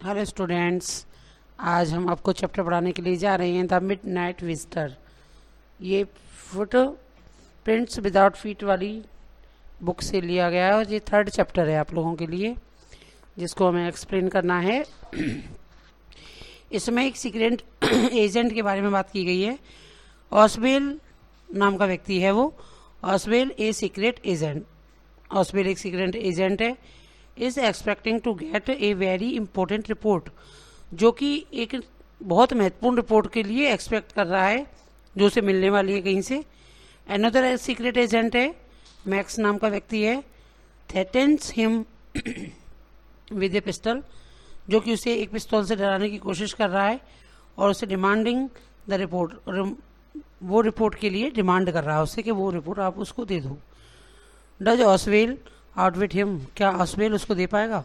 Hello students, आज हम आपको चैप्टर पढ़ाने के लिए जा रहे हैं द मिडनाइट विजिटर। ये फुट प्रिंट्स विदाउट फीट वाली बुक से लिया गया है और ये थर्ड चैप्टर है आप लोगों के लिए, जिसको हमें एक्सप्लेन करना है। इसमें एक सीक्रेट एजेंट के बारे में बात की गई है। ऑसवेल नाम का व्यक्ति है वो। ऑसवेल ए सीक्रेट एजेंट। ऑसवेल एक सीक्रेट एजेंट है। Is expecting to get a very important report, जो कि एक बहुत महत्वपूर्ण रिपोर्ट के लिए एक्सपेक्ट कर रहा है, जो उसे मिलने वाली है कहीं से। अनदर सीक्रेट एजेंट है, मैक्स नाम का व्यक्ति है। Threatens him with A pistol, जो कि उसे एक पिस्तौल से डराने की कोशिश कर रहा है और उसे डिमांडिंग द रिपोर्ट, वो रिपोर्ट के लिए डिमांड कर रहा है उससे कि वो रिपोर्ट आप उसको दे दो। डज ऑसवेल आउटविट हिम, क्या ऑसवेल उसको दे पाएगा?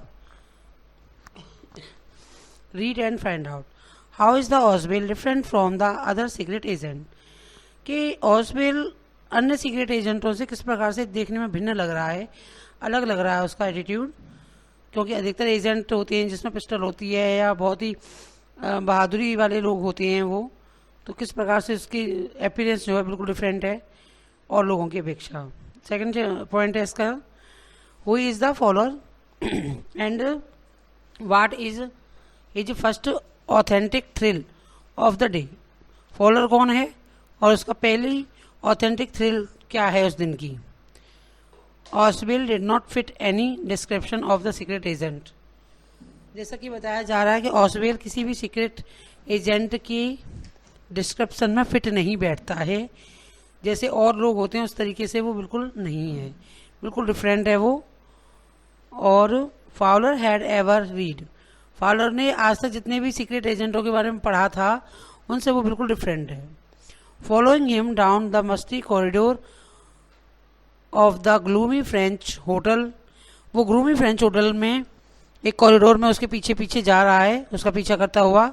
Read and find out how is the Oswell different from the other secret agent, कि ऑसवेल अन्य सीक्रेट एजेंटों से किस प्रकार से देखने में भिन्न लग रहा है, अलग लग रहा है उसका एटीट्यूड। क्योंकि अधिकतर एजेंट होते हैं जिसमें पिस्टल होती है या बहुत ही बहादुरी वाले लोग होते हैं वो, तो किस प्रकार से उसकी अपीयरेंस जो है बिल्कुल डिफरेंट है और लोगों की अपेक्षा। सेकंड पॉइंट है इसका, who is the follower and what is first authentic thrill of the day. Follower कौन है और उसका पहली ऑथेंटिक थ्रिल क्या है उस दिन की। Oswell did not fit any description of the secret agent. जैसा कि बताया जा रहा है कि ऑसवेल किसी भी सीक्रेट एजेंट की डिस्क्रिप्शन में फिट नहीं बैठता है। जैसे और लोग होते हैं उस तरीके से वो बिल्कुल नहीं है, बिल्कुल डिफरेंट है वो। और Fowler had ever read, Fowler ने आज तक जितने भी सीक्रेट एजेंटों के बारे में पढ़ा था उनसे वो बिल्कुल डिफरेंट है। Following him down the musty corridor of the gloomy French hotel, वो ग्लूमी फ्रेंच होटल में एक कॉरिडोर में उसके पीछे पीछे जा रहा है, उसका पीछा करता हुआ।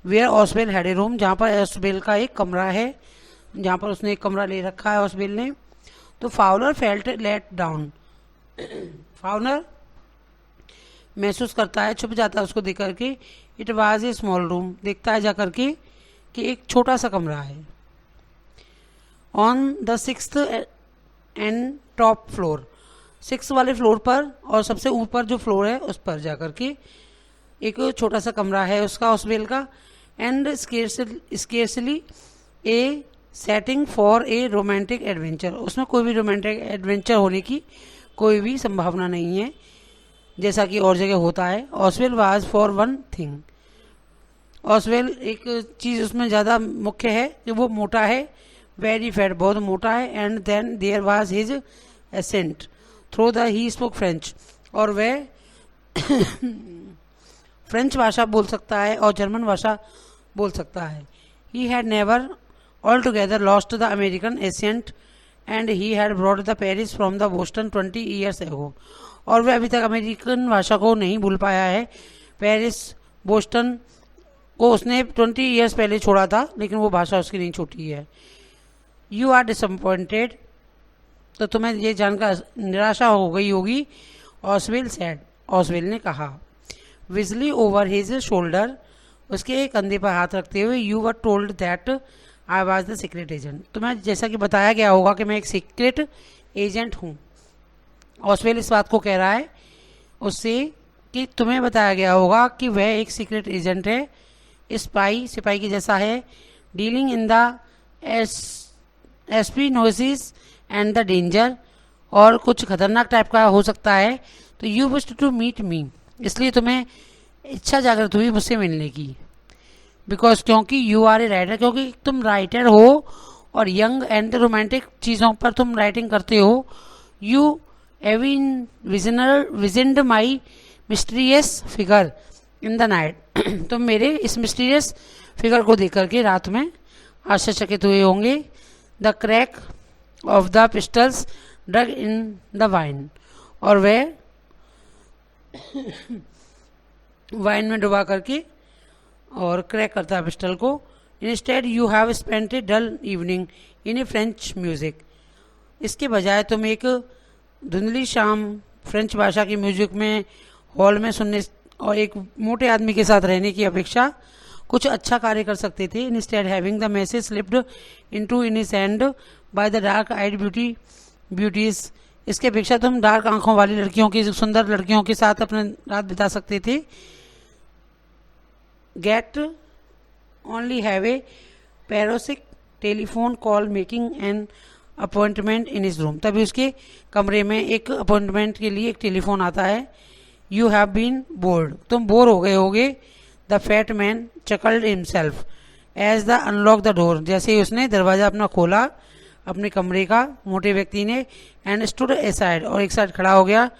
वेयर ऑसवेल हैड ए रूम, जहाँ पर ऑसवेल का एक कमरा है, जहाँ पर उसने एक कमरा ले रखा है ऑसवेल ने। तो Fowler felt let down, Fowler महसूस करता है, छुप जाता है उसको देख करके। It was a small room, देखता है जा करके कि एक छोटा सा कमरा है। On the 6th and top floor, 6 वाले फ्लोर पर और सबसे ऊपर जो फ्लोर है उस पर जा करके एक छोटा सा कमरा है उसका, ऑसवेल का। And scarcely A setting for a romantic adventure, उसमें कोई भी रोमांटिक एडवेंचर होने की कोई भी संभावना नहीं है, जैसा कि और जगह होता है। ऑसवेल वाज फॉर वन थिंग, ऑसवेल एक चीज़ उसमें ज़्यादा मुख्य है कि वो मोटा है, वेरी फैट, बहुत मोटा है। And then there was his accent through the he spoke French, और वह फ्रेंच भाषा बोल सकता है और जर्मन भाषा बोल सकता है। He had never altogether lost the American accent and he had broad the Paris from the Boston 20 years ago, और वह अभी तक अमेरिकन भाषा को नहीं भूल पाया है। पेरिस बोस्टन को उसने 20 ईयर्स पहले छोड़ा था, लेकिन वो भाषा उसकी नहीं छूटी है। यू आर डिसअपॉइंटेड, तो तुम्हें ये जानकर निराशा हो गई होगी। ऑसवेल सेड, ऑसवेल ने कहा। विजली ओवर हिज शोल्डर, उसके कंधे पर हाथ रखते हुए। You were told that I was the secret agent, तुम्हें जैसा कि बताया गया होगा कि मैं एक सीक्रेट एजेंट हूँ। ऑसवेल इस बात को कह रहा है उससे कि तुम्हें बताया गया होगा कि वह एक सीक्रेट एजेंट है, स्पाई, सिपाही के जैसा है। Dealing in the espionage and the danger, और कुछ खतरनाक टाइप का हो सकता है। तो you wished to meet me, इसलिए तुम्हें इच्छा जागृत हुई मुझसे मिलने की। बिकॉज, क्योंकि यू आर ए राइटर, क्योंकि तुम राइटर हो और यंग एंड रोमांटिक चीज़ों पर तुम राइटिंग करते हो। You even visioned my mysterious figure in the night, तुम मेरे इस मिस्टीरियस फिगर को देख करके रात में आश्चर्यचकित हुए होंगे। The crack of the pistols dug in the wine, और वह वाइन में डुबा करके और क्रैक करता है पिस्टल को। Instead you have spent a dull evening in a French music, इसके बजाय तुम एक धुंधली शाम फ्रेंच भाषा की म्यूजिक में हॉल में सुनने और एक मोटे आदमी के साथ रहने की अपेक्षा कुछ अच्छा कार्य कर सकते थे। Instead having the message slipped into in his hand by the dark eyed beauties, इसके अपेक्षा तुम डार्क आंखों वाली लड़कियों की, सुंदर लड़कियों के साथ अपना रात बिता सकते थे। गेट ओनली हैव ए पैरोसिक telephone call making an appointment in his room, तभी उसके कमरे में एक अपॉइंटमेंट के लिए एक टेलीफोन आता है। यू हैव बीन बोर्ड, तुम बोर हो गए होगे। The fat man chuckled himself as the unlock the door, जैसे ही उसने दरवाजा अपना खोला अपने कमरे का, मोटे व्यक्ति ने, एंड स्टूड एसाइड, और एक साइड खड़ा हो गया,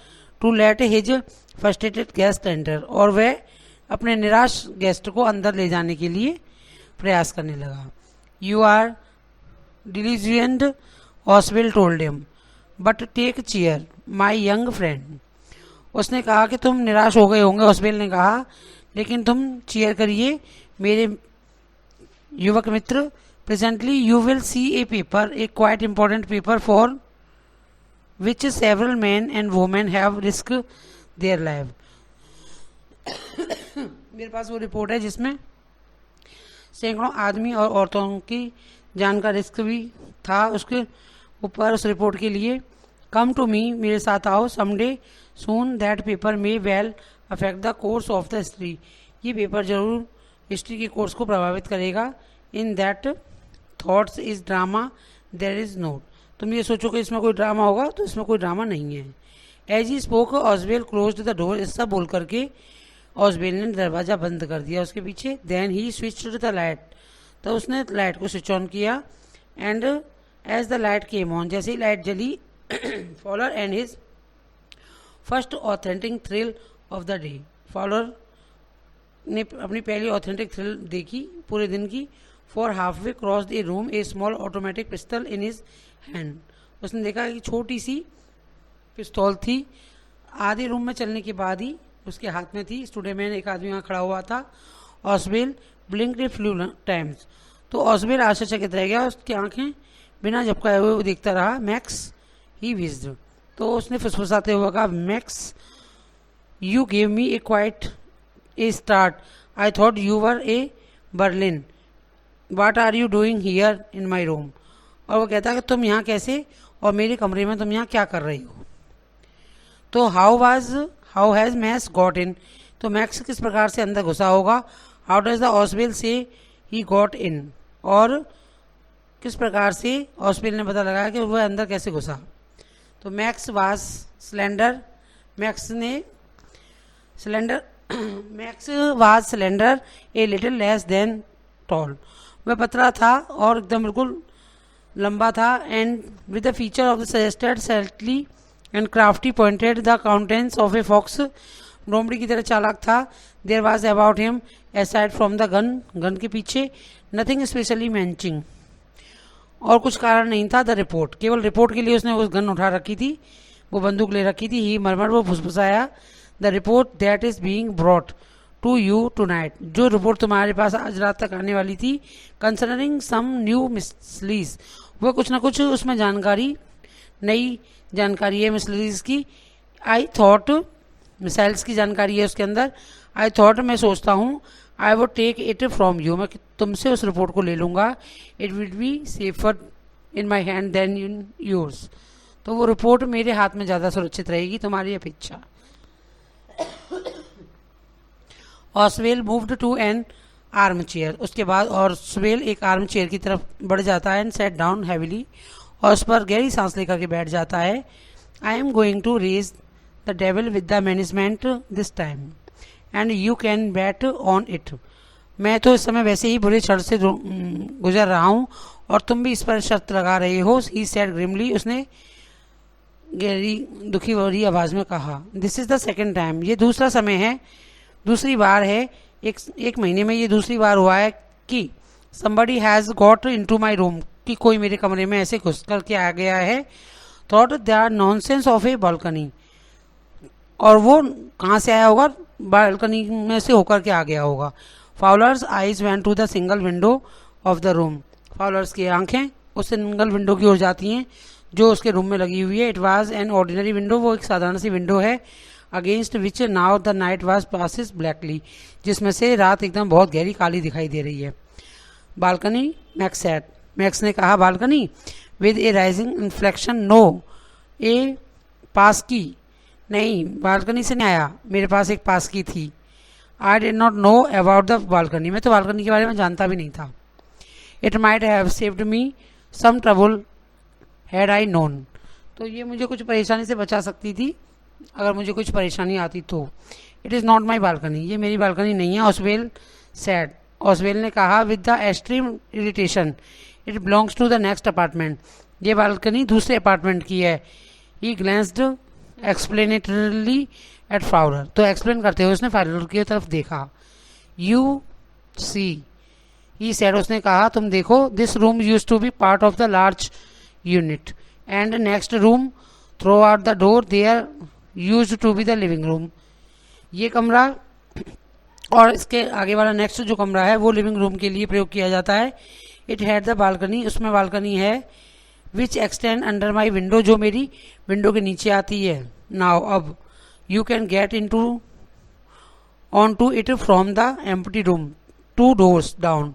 to let his frustrated guest enter, और वह अपने निराश गेस्ट को अंदर ले जाने के लिए प्रयास करने लगा। You are diligent, Oswell told him, but take chair my young friend, उसने कहा कि तुम निराश हो गए होंगे, ऑसवेल ने कहा, लेकिन तुम चेयर करिए मेरे युवक मित्र। Presently you will see a paper, a quite important paper for which several man and women have risk their life. मेरे पास वो रिपोर्ट है जिसमें सैकड़ों आदमी और औरतों की जान का रिस्क भी था। उसके ऊपर उस रिपोर्ट के लिए कम टू मी, मेरे साथ आओ, someday soon, that paper may well affect the course of the history, ये पेपर जरूर हिस्ट्री के कोर्स को प्रभावित करेगा। In that thoughts is drama there is not, तुम ये सोचो कि इसमें कोई ड्रामा होगा, तो इसमें कोई ड्रामा नहीं है। As he spoke Oswell closed the door, ऐसा बोल करके ऑसवेल ने दरवाजा बंद कर दिया उसके पीछे। Then he switched the light, तो उसने लाइट को स्विच ऑन किया। And as the light came on, जैसे ही लाइट जली, Fowler and his first authentic thrill of the day, Fowler ने अपनी पहली ऑथेंटिक थ्रिल देखी पूरे दिन की। For halfway cross the room a small automatic pistol in his hand, उसने देखा कि छोटी सी पिस्तौल थी, आधे रूम में चलने के बाद ही उसके हाथ में थी। स्टूडेंट एक आदमी वहाँ खड़ा हुआ था। ऑसवेल ब्लिंक्ड ए फ्यू टाइम्स, तो ऑसवेल आश्चर्यचकित रह गया, उसकी आंखें बिना झपकाए हुए वो देखता रहा। मैक्स ही विज्ड, तो उसने फुसफुसाते हुए कहा, Max you gave me a quite a start, I thought you were a Berlin, what are you doing here in my room, और वो कहता कि तुम यहाँ कैसे, और मेरे कमरे में तुम यहाँ क्या कर रही हो। तो how has max got in, तो मैक्स किस प्रकार से अंदर घुसा होगा। हाउ डज द ऑसवेल से ही गॉट इन, और किस प्रकार से ऑसवेल ने पता लगाया कि वह अंदर कैसे घुसा। तो Max was slender, Max was slender a little less than tall, वह पतला था और एकदम बिल्कुल लंबा था। And with the feature of the suggested subtly and crafty pointed the countenance of a fox, लोमड़ी की तरह चालाक था। There was about him aside from the gun के पीछे नथिंग स्पेशली मैचिंग, और कुछ कारण नहीं था। द रिपोर्ट, केवल रिपोर्ट के लिए उसने उस गन उठा रखी थी, वो बंदूक ले रखी थी। ही मरमर, वो फुसफुसाया, the report that is being brought to you tonight, जो रिपोर्ट तुम्हारे पास आज रात तक आने वाली थी। कंसर्निंग सम न्यू मिसलीज, वो कुछ ना कुछ उसमें जानकारी, नई जानकारी है मिसलीज की। आई थॉट, मिसाइल्स की जानकारी है उसके अंदर। आई थॉट, मैं सोचता हूँ, I would take it from you, मैं तुमसे उस रिपोर्ट को ले लूँगा। It will be safer in my hand than in yours, तो वो रिपोर्ट मेरे हाथ में ज़्यादा सुरक्षित रहेगी तुम्हारी अपेक्षा। Oswell moved to an arm chair, उसके बाद ऑसवेल एक आर्म चेयर की तरफ बढ़ जाता है। एंड सेट डाउन हैविली, और उस पर गहरी सांस लेकर के बैठ जाता है। I am going to raise the devil with the management this time and you can bet on it, मैं तो इस समय वैसे ही बुरे क्षण से गुजर रहा हूँ और तुम भी इस पर शर्त लगा रहे हो। ही सेड ग्रिमली, उसने गहरी दुखी भरी आवाज में कहा। This is the second time, ये दूसरा समय है, दूसरी बार है, एक महीने में ये दूसरी बार हुआ है कि somebody has got into my room, कि कोई मेरे कमरे में ऐसे घुस कर के आ गया है। Thought the nonsense of A balcony, और वो कहाँ से आया होगा, बालकनी में से होकर के आ गया होगा। Fowler's eyes went to the single window of the room, Fowler's की आंखें उस सिंगल विंडो की ओर जाती हैं जो उसके रूम में लगी हुई है। It was an ordinary window, वो एक साधारण सी विंडो है। Against which now the night was passes blackly, जिसमें से रात एकदम बहुत गहरी काली दिखाई दे रही है। बालकनी, मैक्स सेड, मैक्स ने कहा balcony with a rising inflection, no a pass की, नहीं बालकनी से नहीं आया, मेरे पास एक पास की थी। I did not know about the balcony, मैं तो बालकनी के बारे में जानता भी नहीं था। It might have saved me some trouble had I known, तो ये मुझे कुछ परेशानी से बचा सकती थी अगर मुझे कुछ परेशानी आती तो। It is not my balcony, ये मेरी बालकनी नहीं है, ऑसवेल सैड, ऑसवेल ने कहा with the extreme irritation, it belongs to the next apartment, ये बालकनी दूसरे अपार्टमेंट की है। He glanced explanatorily at Fowler, तो एक्सप्लेन करते हुए उसने फाउलर की तरफ देखा। यू सी, ही सैड, उसने कहा तुम देखो, this room used to be part of the large unit and next room through out the door there used to be the living room, ये कमरा और इसके आगे वाला नेक्स्ट जो कमरा है वो लिविंग रूम के लिए प्रयोग किया जाता है। इट हैड द बालकनी, उसमें बालकनी है, which extend under my window, जो मेरी विंडो के नीचे आती है। नाउ अब, you can get into onto it from the empty room 2 doors down,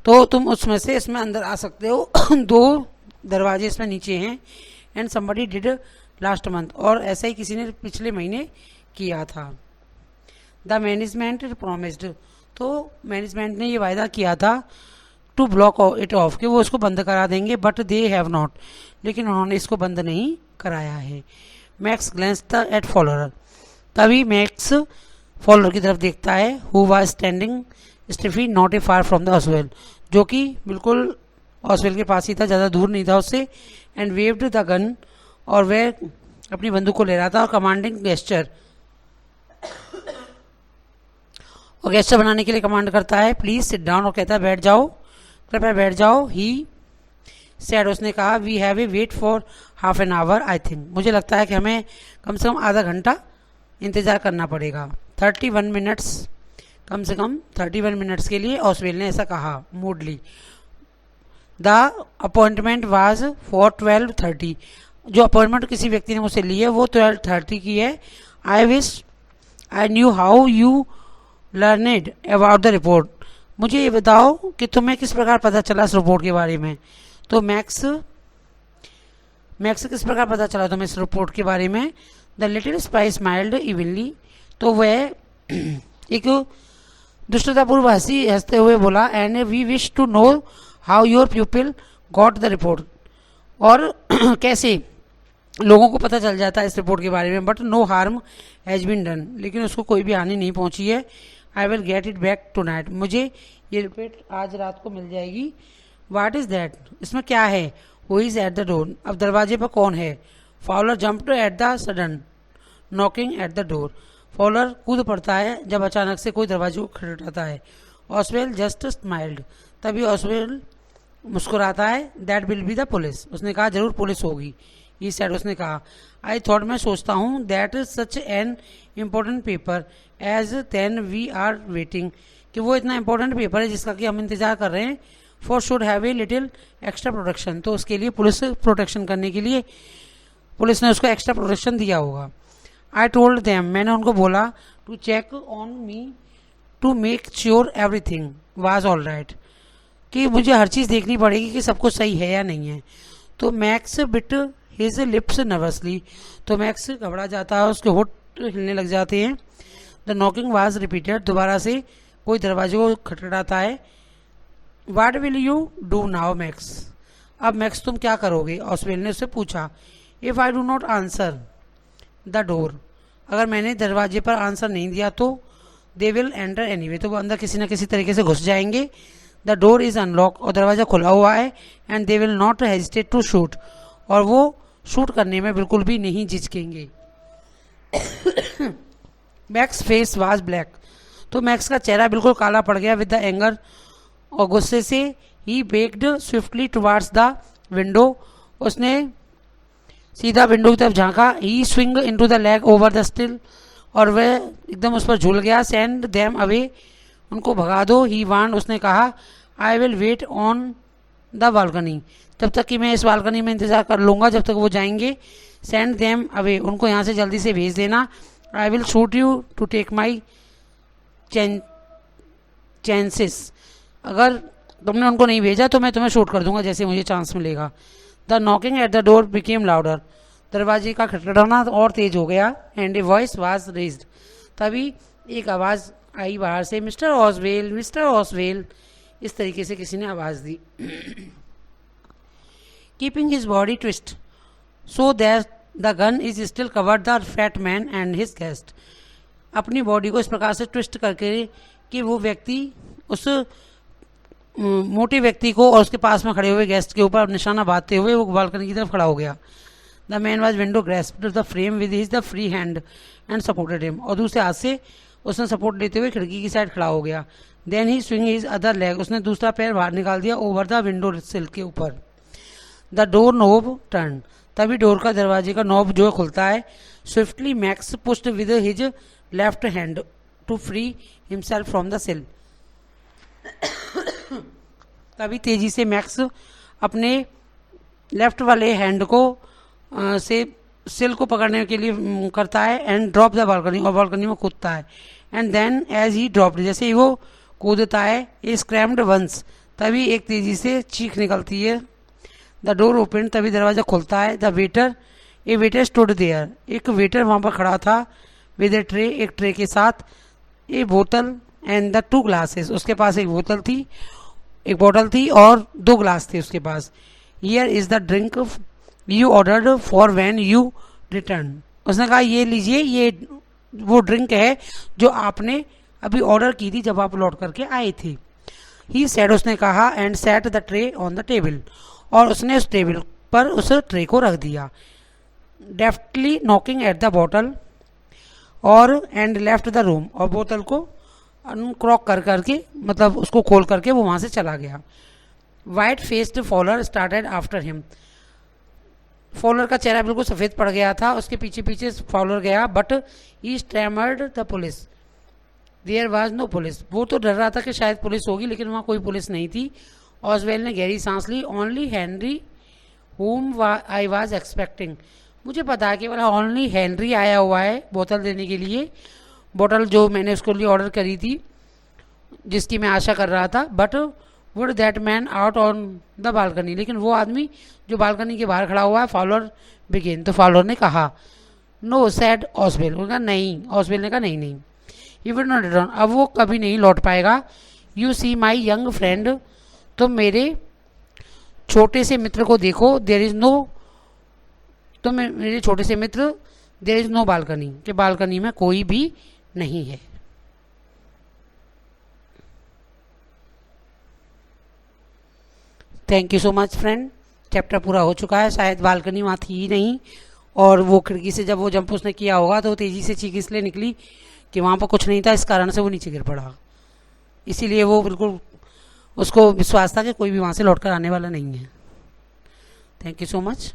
तो तुम उसमें से इसमें अंदर आ सकते हो 2 दरवाजे इसमें नीचे हैं। And somebody did last month, और ऐसा ही किसी ने पिछले महीने किया था। द मैनेजमेंट प्रोमिस्ड, तो मैनेजमेंट ने ये वायदा किया था टू ब्लॉक इट ऑफ, कि वो इसको बंद करा देंगे, बट दे हैव नॉट, लेकिन उन्होंने इसको बंद नहीं कराया है। मैक्स ग्लैंस्ड एट फॉलोअर, तभी मैक्स फॉलोअर की तरफ देखता है, who was standing stiffly not a far from the Oswell, जो कि बिल्कुल ऑसवेल के पास ही था, ज़्यादा दूर नहीं था उससे। एंड वेव्ड द गन, और वह अपनी बंदूक को ले रहा था, और कमांडिंग गेस्चर, और गेस्चर बनाने के लिए कमांड करता है प्लीज सिट डाउन, और कहता है बैठ जाओ, कृपया बैठ जाओ। ही सैड, उसने कहा we have a wait for half an hour I think, मुझे लगता है कि हमें कम से कम आधा घंटा इंतज़ार करना पड़ेगा। 31 मिनट्स, कम से कम 31 मिनट्स के लिए ऑसवेल ने ऐसा कहा मूडली। द अपॉइंटमेंट वाज फॉर 12:30, जो अपॉइंटमेंट किसी व्यक्ति ने मुझसे ली है वो 12:30 की है। I wish I knew how you learned about the report, मुझे ये बताओ कि तुम्हें किस प्रकार पता चला इस रिपोर्ट के बारे में। तो मैक्स किस प्रकार पता चला तुम्हें इस रिपोर्ट के बारे में। The little spy smiled evenly, तो वह एक दुष्टतापूर्व हंसते हुए बोला, and we wish to know how your people got the report, और कैसे लोगों को पता चल जाता है इस रिपोर्ट के बारे में। But no harm has been done, लेकिन उसको कोई भी हानि नहीं पहुंची है। I will get it back tonight, मुझे ये रिपोर्ट आज रात को मिल जाएगी। वाट इज़ दैट, इसमें क्या है। Who is at the door, अब दरवाजे पर कौन है। Follower jumped at the sudden knocking at the door, follower कूद पड़ता है जब अचानक से कोई दरवाजे को खटखटाता है। ऑसवेल जस्ट स्माइल्ड, तभी ऑसवेल मुस्कुराता है। That will be the police, उसने कहा जरूर पुलिस होगी। ही सेड, उसने कहा आई थॉट, मैं सोचता हूँ, that is such an important paper as then we are waiting, कि वो इतना इंपॉर्टेंट पेपर है जिसका कि हम इंतजार कर रहे हैं। For should have a little extra protection, तो उसके लिए पुलिस प्रोटेक्शन करने के लिए पुलिस ने उसको एक्स्ट्रा प्रोटेक्शन दिया होगा। आई टोल्ड देम, मैंने उनको बोला, to check on me to make sure everything was all right, कि मुझे हर चीज़ देखनी पड़ेगी कि सब कुछ सही है या नहीं है। तो max bit his lips nervously, तो मैक्स घबरा जाता है, उसके होठ हिलने लग जाते हैं। द नॉकिंग वाज रिपीटेड, दोबारा से कोई दरवाजे को खटखटाता है। What will you do now max, अब मैक्स तुम क्या करोगे, ऑसवेल ने उससे पूछा। If I do not answer the door, अगर मैंने दरवाजे पर आंसर नहीं दिया तो दे विल एंटर एनीवे, तो वो अंदर किसी न किसी तरीके से घुस जाएंगे। द डोर इज़ अनलॉक, और दरवाज़ा खुला हुआ है। And they will not hesitate to shoot, और वो शूट करने में बिल्कुल भी नहीं झिझकेंगे। मैक्स फेस वाज ब्लैक, तो मैक्स का चेहरा बिल्कुल काला पड़ गया विद द एंगर, और गुस्से से। He backed swiftly towards the window, उसने सीधा विंडो की तरफ झांका। He swing into the leg over the still, और वह एकदम उस पर झूल गया। सेंड देम अवे, उनको भगा दो। ही वांड, उसने कहा, I will wait on the balcony, जब तक कि मैं इस बालकनी में इंतजार कर लूँगा जब तक वो जाएंगे। सेंड देम अवे, उनको यहाँ से जल्दी से भेज देना। I will shoot you to take my chances. अगर तुमने उनको नहीं भेजा तो मैं तुम्हें शूट कर दूंगा जैसे मुझे चांस मिलेगा। The knocking at the door became louder. दरवाजे का खटखटाना और तेज हो गया। And a voice was raised. तभी एक आवाज़ आई बाहर से, मिस्टर ऑसवेल, मिस्टर ऑसवेल। इस तरीके से किसी ने आवाज़ दी। Keeping his body twist so that the gun is still covered the fat man and his guest. अपनी बॉडी को इस प्रकार से ट्विस्ट करके कि वो व्यक्ति उस मोटे व्यक्ति को और उसके पास में खड़े हुए गेस्ट के ऊपर निशाना बांधते हुए वो बालकनी की तरफ खड़ा हो गया। The man was window grasped the frame with his the free hand and supported him. और दूसरे हाथ से उसने सपोर्ट लेते हुए खिड़की की साइड खड़ा हो गया। Then he swing his other leg. उसने दूसरा पैर बाहर निकाल दिया ओवर द विंडो सिल के ऊपर। The door knob turn. तभी डोर का दरवाजे का नॉब जो खुलता है। Swiftly Max pushed with his left hand to free himself from the sill. तभी तेजी से मैक्स अपने लेफ्ट वाले हैंड को से सिल को पकड़ने के लिए करता है एंड ड्रॉप द बालकनी। और बालकनी में कूदता है। And then as he dropped, जैसे ही वो कूदता है, ए स्क्रैम्ड वंस। तभी एक तेजी से चीख निकलती है। The door open. तभी दरवाजा खुलता है। The waiter, a waiter stood there. एक वेटर वहाँ पर खड़ा था विद ए ट्रे, एक ट्रे के साथ, ए बोतल एंड द 2 ग्लासेस। उसके पास एक बोतल थी, एक बोतल थी और 2 ग्लास थे उसके पास। Here is the drink you ordered for when you return. उसने कहा ये लीजिए, ये वो ड्रिंक है जो आपने अभी ऑर्डर की थी जब आप लौट करके आए थे। ही सेड, उसने कहा, and set the tray on the table. और उसने उस टेबल पर उस ट्रे को रख दिया। Deftly knocking at the bottle और एंड लेफ्ट द रूम। और बोतल को अनक्रॉक कर करके, मतलब उसको खोल करके वो वहाँ से चला गया। White faced Fowler started after him. Fowler का चेहरा बिल्कुल सफ़ेद पड़ गया था, उसके पीछे पीछे फॉलर गया। But he stammered the police. There was no police. वो तो डर रहा था कि शायद पुलिस होगी, लेकिन वहाँ कोई पुलिस नहीं थी। ऑसवेल ने गहरी सांस ली। Only Henry whom I was expecting. मुझे पता है केवल ओनली हेनरी आया हुआ है बोतल देने के लिए, बोतल जो मैंने उसके लिए ऑर्डर करी थी, जिसकी मैं आशा कर रहा था। But would that man out on the balcony. लेकिन वो आदमी जो बालकनी के बाहर खड़ा हुआ है, फॉलोअर बिगिन। तो फॉलोअर ने कहा, नो सैड ऑसवेल। उन्होंने कहा नहीं। ऑसवेल ने कहा नहीं नहीं। He will not return. अब वो कभी नहीं लौट पाएगा। You see my young friend. तुम मेरे छोटे से मित्र को देखो। देयर इज नो, तुम मेरे छोटे से मित्र, देयर इज नो बालकनी, कि बालकनी में कोई भी नहीं है। Thank you so much friend. Chapter पूरा हो चुका है। शायद बालकनी वहाँ थी ही नहीं, और वो खिड़की से जब वो जंप उसने किया होगा तो तेज़ी से चीख इसलिए निकली कि वहाँ पर कुछ नहीं था, इस कारण से वो नीचे गिर पड़ा। इसीलिए वो बिल्कुल, उसको विश्वास था कि कोई भी वहाँ से लौट कर आने वाला नहीं है। Thank you so much.